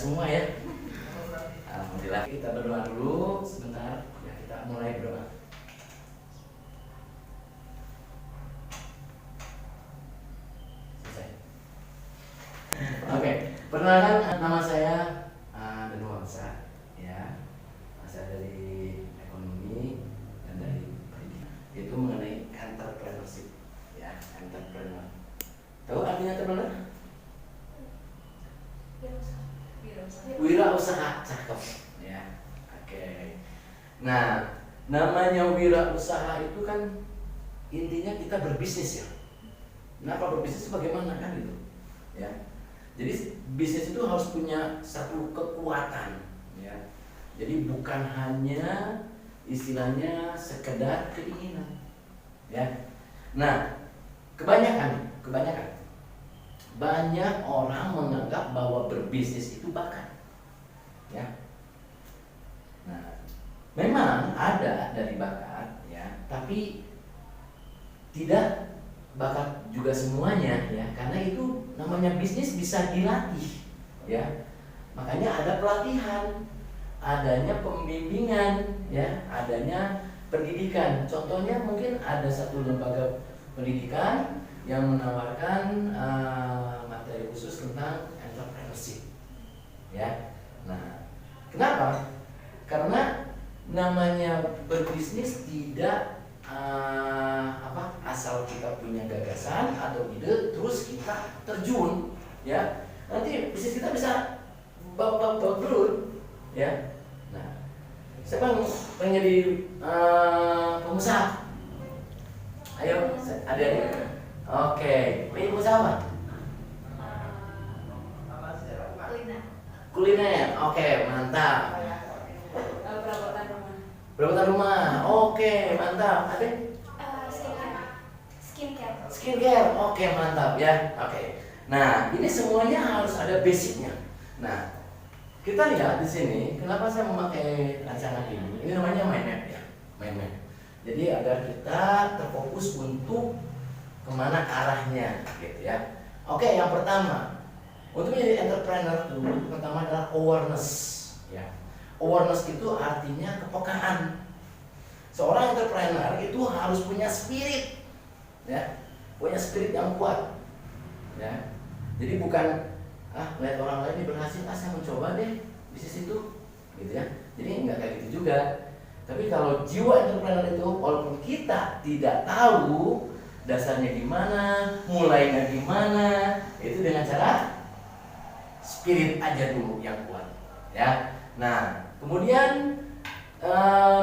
semua ya. Alhamdulillah. Kita berdoa dulu sebentar. Ya, kita mulai berdoa. Selesai. Oke, perkenalkan nama saya Denuansa. Ya, saya dari ekonomi dan dari pendidikan. Itu mengenai entrepreneurship. Ya, entrepreneur. Tahu artinya entrepreneur? Wirausaha, cakep ya. Oke. Nah, namanya wirausaha itu kan intinya kita berbisnis ya. Kenapa berbisnis bagaimana kan gitu ya. Jadi bisnis itu harus punya satu kekuatan ya. Jadi bukan hanya istilahnya sekedar keinginan ya. Nah, kebanyakan banyak orang menganggap bahwa berbisnis itu bakat ya. Nah, memang ada dari bakat ya, tapi tidak bakat juga semuanya ya, karena itu namanya bisnis bisa dilatih ya. Makanya ada pelatihan, adanya pembimbingan ya, adanya pendidikan. Contohnya mungkin ada satu lembaga pendidikan yang menawarkan materi khusus tentang entrepreneurship ya. Nah, kenapa? Karena namanya berbisnis tidak asal kita punya gagasan atau ide terus kita terjun ya. Nanti bisnis kita bisa bangkrut ya. Nah, siapa yang pengen jadi pengusaha? Ayo, adik-adik. Oke, ini pengusaha apa? Kuliner. Oke, mantap. Perabotan rumah. Oke, mantap. Ada? Skincare. Oke, mantap ya. Oke. Nah, ini semuanya harus ada basicnya. Nah, kita lihat di sini. Kenapa saya memakai rancangan ini? Ini namanya mind map ya. Mind map. Jadi agar kita terfokus untuk kemana arahnya, gitu ya. Oke, yang pertama untuk menjadi entrepreneur itu pertama adalah awareness ya. Awareness itu artinya kepekaan. Seorang entrepreneur itu harus punya spirit ya, punya spirit yang kuat ya. Jadi bukan melihat orang lain berhasil, saya mencoba deh bisnis itu gitu ya. Jadi enggak kayak gitu juga. Tapi kalau jiwa entrepreneur itu walaupun kita tidak tahu dasarnya gimana, mulainya gimana, itu dengan cara spirit aja dulu yang kuat ya. Nah, kemudian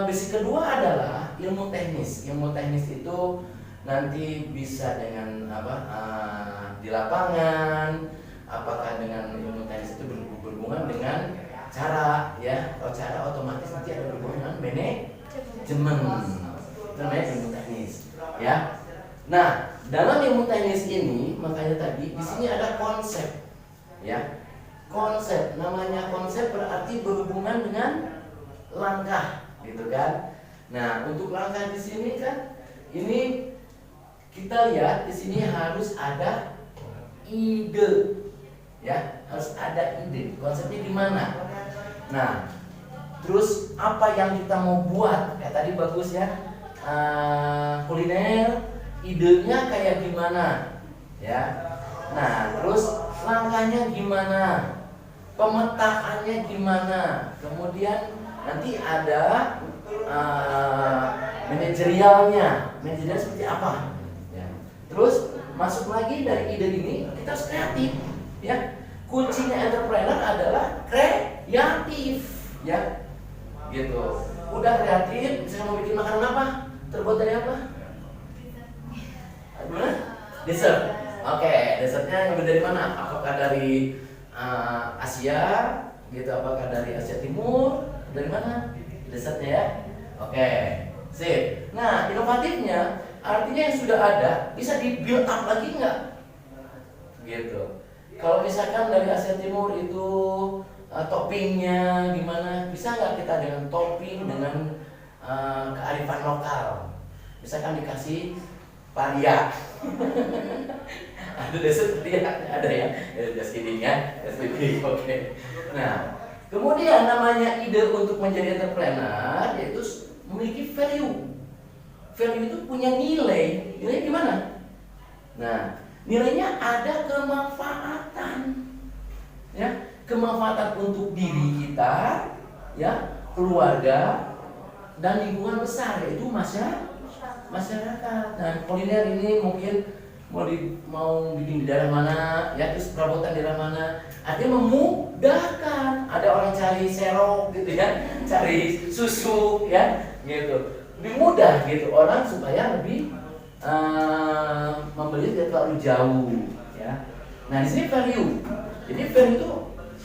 basic kedua adalah ilmu teknis. Ilmu teknis itu nanti bisa dengan di lapangan, apakah dengan ilmu teknis itu berhubungan dengan cara ya. Kalau cara otomatis nanti ada berhubungan dengan manajemen. Itu namanya ilmu teknis ya. Nah, dalam ilmu teknis ini makanya tadi di sini ada konsep ya. Konsep, namanya konsep berarti berhubungan dengan langkah gitu kan. Nah, untuk langkah di sini kan ini kita lihat di sini harus ada ide ya, harus ada ide. Konsepnya gimana? Nah, terus apa yang kita mau buat? Kayak tadi bagus ya. Kuliner, idenya kayak gimana ya. Nah, terus langkahnya gimana, pemetaannya gimana, kemudian nanti ada manajerialnya seperti apa ya. Terus masuk lagi dari ide ini kita harus kreatif ya. Kuncinya entrepreneur adalah kreatif ya, gitu. Udah kreatif, misalnya mau bikin makanan apa, terbuat dari apa? Gimana? Dessert. Oke, dessertnya yang dari mana? Apakah dari Asia, gitu? Apakah dari Asia Timur? Dari mana? Dessertnya ya. Oke, sip. Nah, inovatifnya artinya yang sudah ada bisa di build up lagi nggak? Gitu. Kalau misalkan dari Asia Timur itu toppingnya gimana? Bisa nggak kita dengan topping dengan kearifan lokal? Misalkan dikasih paria Ada seperti ada ya, just kidding ya, just kidding, oke. Nah, kemudian namanya ide untuk menjadi entrepreneur yaitu memiliki value. Value itu punya nilai, nilai gimana? Nah, nilainya ada kemanfaatan, ya, kemanfaatan untuk diri kita, ya, keluarga dan lingkungan besar yaitu masyarakat. Nah, kuliner ini mungkin mau bikin di daerah mana, ya, terus perabotan di daerah mana, artinya memudahkan. Ada orang cari serok gitu ya, cari susu ya, gitu, lebih mudah gitu orang supaya lebih membeli tidak terlalu jauh ya. Nah, di sini value. Jadi value itu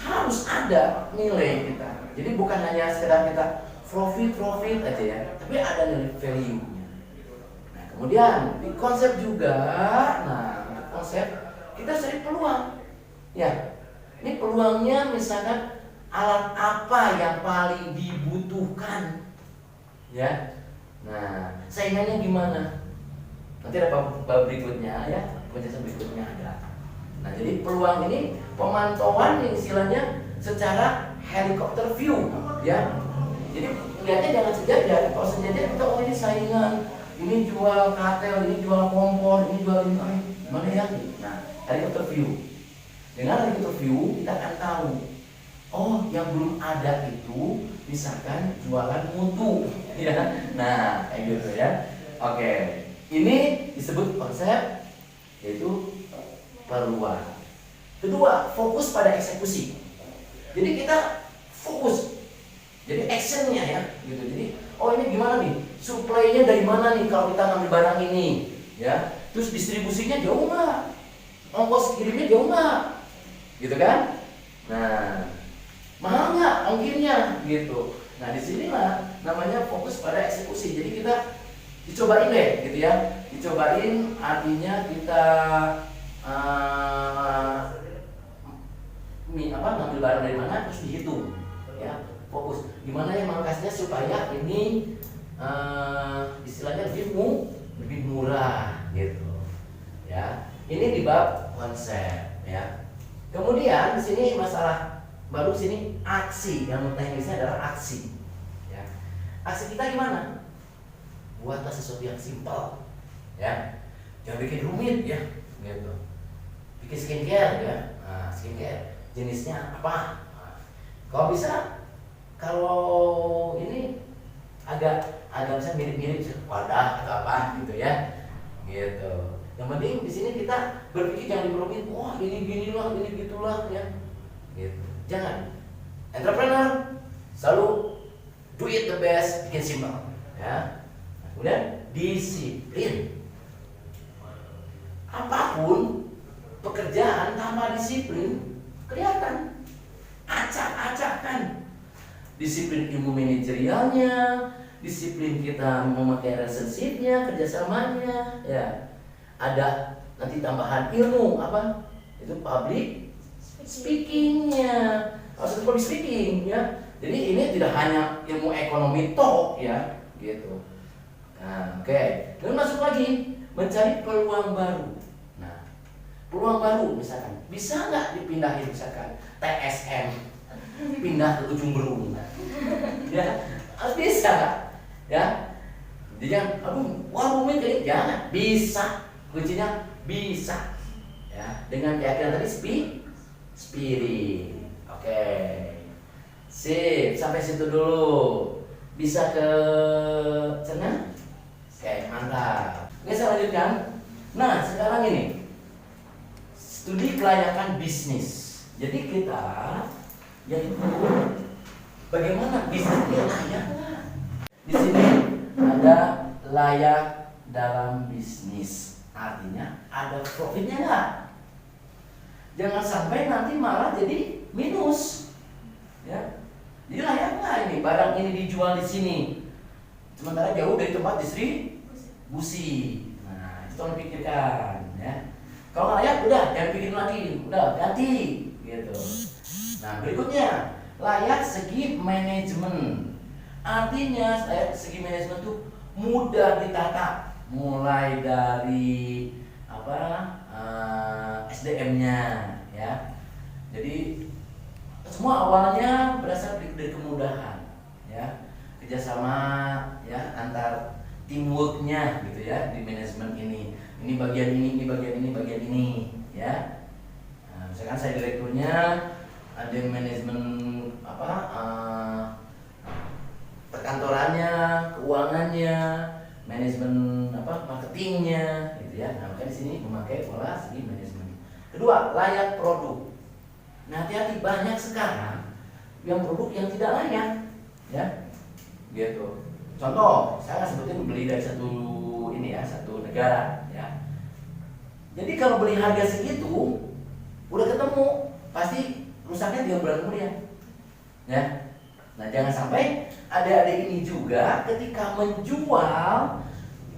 harus ada nilai kita. Jadi bukan hanya sekedar kita profit aja ya, tapi ada nilai value. Kemudian di konsep juga, nah konsep kita cari peluang, ya. Ini peluangnya misalkan alat apa yang paling dibutuhkan, ya. Nah saingannya gimana? Nanti ada bab berikutnya ya, penjelasan berikutnya ada. Nah jadi peluang ini pemantauan yang istilahnya secara helikopter view, ya. Jadi lihatnya jangan sejajar. Kalau sejajar kita ini saingan. Ini jual kartel, ini jual kompor, ini jual ini, mana ya? Nah, helikopter view. Dengan helikopter view kita akan tahu, oh yang belum ada itu misalkan jualan mutu, ya. Nah, kayak gitu ya. Oke, ini disebut konsep yaitu peluang. Kedua, fokus pada eksekusi. Jadi kita fokus, jadi actionnya ya, gitu. Jadi, oh ini gimana nih? Supply-nya dari mana nih kalau kita ngambil barang ini, ya? Terus distribusinya jauh nggak? Ongkos kirimnya jauh nggak? Gitu kan? Nah, mahal nggak ongkirnya? Gitu. Nah, di sinilah namanya fokus pada eksekusi. Jadi kita dicobain deh, gitu ya. Dicobain artinya kita ngambil barang dari mana terus dihitung, ya. Fokus. Gimana ya mangkasnya supaya ini istilahnya lebih murah gitu ya. Ini di bab konsep ya. Kemudian di sini masalah baru sini aksi, yang teknisnya adalah aksi ya. Aksi kita gimana? Buatlah sesuatu yang simpel ya, jangan bikin rumit ya gitu. Bikin skincare ya. Nah, skincare jenisnya apa? Nah, kalau bisa, kalau ini agak misalnya mirip-mirip wadah atau apa gitu ya, gitu. Yang penting di sini kita berpikir jangan diperumit. Wah ini ginilah, ini gitulah ya, gitu. Jangan. Entrepreneur selalu do it the best, bikin simple ya. Kemudian disiplin. Apapun pekerjaan tanpa disiplin kelihatan acak-acakan. Disiplin ilmu manajerialnya, disiplin kita memakai relationship-nya, kerjasamanya, ya. Ada nanti tambahan ilmu apa? Itu public speaking-nya. Harus public speaking, ya. Jadi ini tidak hanya ilmu ekonomi toh, ya, gitu. Nah, oke. Kemudian masuk lagi mencari peluang baru. Nah, peluang baru misalkan bisa nggak dipindahin misalkan TSM pindah ke ujung berung, ya harus bisa ya. Jadi jangan wah rumit kali, jangan, bisa, kuncinya bisa ya, dengan keyakinan tadi spirit. Oke, sip, sampai situ dulu, bisa ke cerna. Oke, mantap. Oke, saya lanjutkan. Nah sekarang ini studi kelayakan bisnis. Jadi kita yaitu bagaimana bisnisnya layak. Di sini ada layak dalam bisnis, artinya ada profitnya nggak? Jangan sampai nanti malah jadi minus, ya. Jadi layak nggak ini barang ini dijual di sini, sementara jauh dari tempat distribusi. Nah itu tolong pikirkan, ya. Kalau nggak layak udah jangan pikirin lagi, udah ganti, gitu. Nah berikutnya layak segi manajemen. Artinya layak segi manajemen itu mudah ditata, mulai dari SDM-nya, ya. Jadi semua awalnya berasal dari kemudahan, ya, kerjasama, ya, antar teamworknya gitu ya di manajemen ini. Ini bagian ini bagian ini, bagian ini, ya. Nah, misalkan saya direkturnya, ada yang manajemen perkantorannya, keuangannya, manajemen marketingnya, gitu ya. Nah, maka di sini memakai pola segi manajemen. Kedua, layak produk. Nah, hati-hati, banyak sekarang yang produk yang tidak layak, ya, gitu. Contoh, saya sebutin beli dari satu negara, ya. Jadi kalau beli harga segitu, udah ketemu, pasti rusaknya 3 bulan kemudian, ya. Nah, jangan sampai adik-adik ini juga ketika menjual,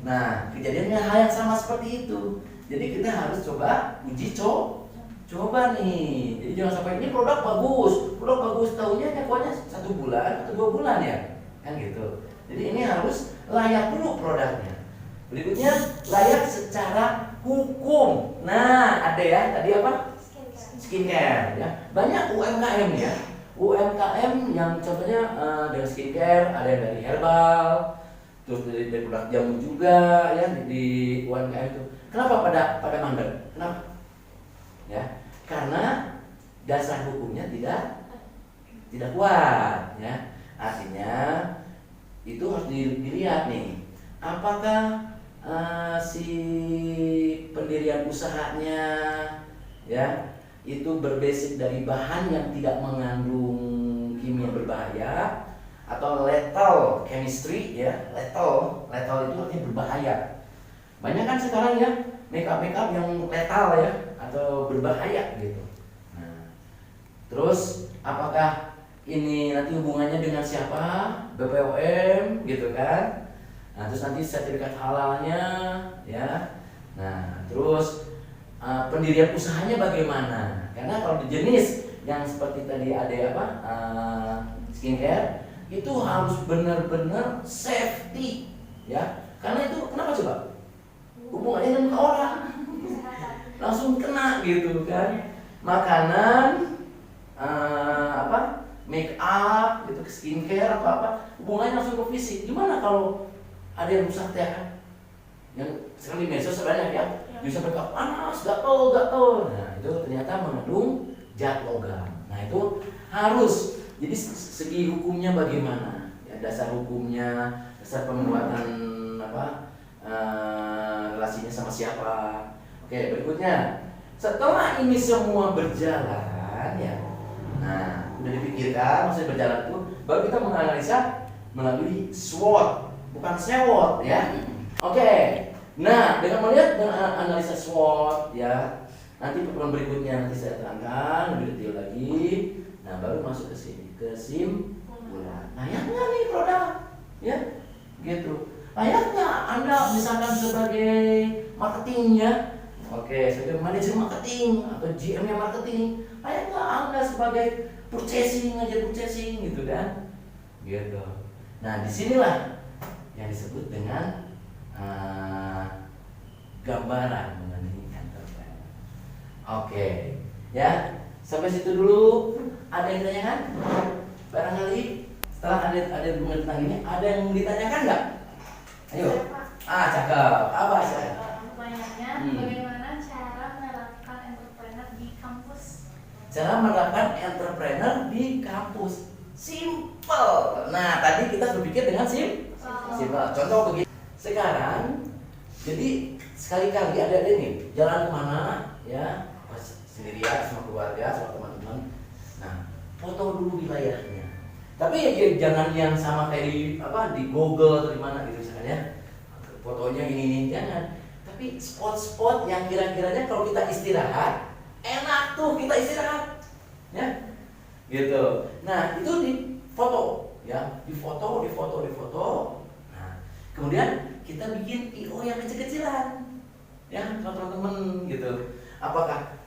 nah kejadiannya hal yang sama seperti itu. Jadi kita harus coba uji coba nih. Jadi jangan sampai ini produk bagus, tahunya nyakuannya 1 bulan atau 2 bulan ya, kan gitu. Jadi ini harus layak dulu produknya. Berikutnya layak secara hukum. Nah, ada ya tadi apa? Skincare, ya. Banyak UMKM ya. UMKM yang contohnya dengan skincare, ada yang dari herbal, terus dari produk jamu juga ya di UMKM itu. Kenapa pada mandek? Kenapa? Ya, karena dasar hukumnya tidak kuat, ya. Artinya itu harus dilihat nih, apakah si pendirian usahanya, ya, itu berbasis dari bahan yang tidak mengandung kimia berbahaya atau lethal chemistry, ya. Lethal itu artinya berbahaya. Banyak kan sekarang ya makeup yang lethal ya atau berbahaya gitu. Nah, terus apakah ini nanti hubungannya dengan siapa? BPOM gitu kan. Nah, terus nanti sertifikat halalnya, ya. Nah, terus pendirian usahanya bagaimana? Karena kalau di jenis yang seperti tadi ada skincare itu harus benar-benar safety, ya. Karena itu kenapa coba? Hubungannya dengan orang langsung kena gitu kan. Makanan, make up gitu, skincare apa hubungannya langsung ke fisik. Gimana kalau ada yang rusak ya kan? Yang sekali medsos banyak ya, bisa berkata panas, gatel. Nah, itu ternyata mengandung zat logam. Nah, itu harus. Jadi segi hukumnya bagaimana? Ya, dasar hukumnya, dasar pembuatan relasinya sama siapa. Oke, berikutnya. Setelah ini semua berjalan, ya. Nah, udah dipikirkan, maksudnya berjalan itu, baru kita menganalisa melalui SWOT, bukan SEWOT, ya. Oke. Nah, dengan melihat analisa SWOT, ya, nanti pertemuan berikutnya nanti saya terangkan lebih detail lagi. Nah, baru masuk ke sini, kesimpulan. Layak nggak nih produk, ya, gitu. Layak nggak Anda misalkan sebagai marketingnya, oke, sebagai manajer marketing atau GM-nya marketing, layak nggak Anda sebagai purchasing gitu kan, gitu. Nah, disinilah yang disebut dengan gambaran mengenai entrepreneur. Oke, ya, sampai situ dulu. Ada yang ditanyakan? Barangkali setelah ada tentang ini, ada yang ditanyakan nggak? Ayo. Cakep. Apa saya? Pertanyaannya, bagaimana cara menerapkan entrepreneur di kampus? Cara menerapkan entrepreneur di kampus. Simple. Nah, tadi kita berpikir dengan simple. Contoh begini. Sekarang, jadi sekali-kali ada nih jalan kemana, ya, sendirian sama keluarga, sama teman-teman. Nah, foto dulu wilayahnya. Tapi ya jangan yang sama kayak di Google atau di mana gitu misalnya, ya. Fotonya ini jangan. Tapi spot-spot yang kira-kiranya kalau kita istirahat, enak tuh kita istirahat, ya, gitu. Nah, itu di foto, ya, di foto. Nah, kemudian kita bikin IO yang kecil-kecilan, ya, teman-teman gitu. Apakah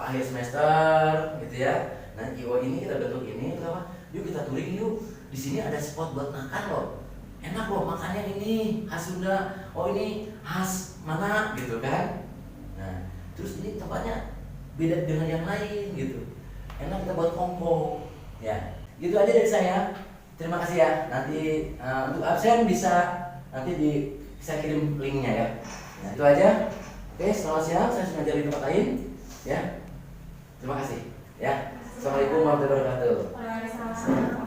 akhir semester, gitu ya. Nah, IO ini kita bentuk ini, apa? Yuk kita touring yuk. Di sini ada spot buat makan loh. Enak loh makannya ini khas Sunda. Oh, ini khas mana gitu kan. Nah, Terus ini tempatnya beda dengan yang lain gitu. Enak kita buat kompo. Ya, gitu aja dari saya. Terima kasih ya. Nanti untuk absen bisa nanti saya kirim linknya ya. Nah, itu aja. Oke, selamat siang. Saya sudah cari tempat lain. Ya, terima kasih. Ya, assalamualaikum warahmatullahi wabarakatuh. Waalaikumsalam.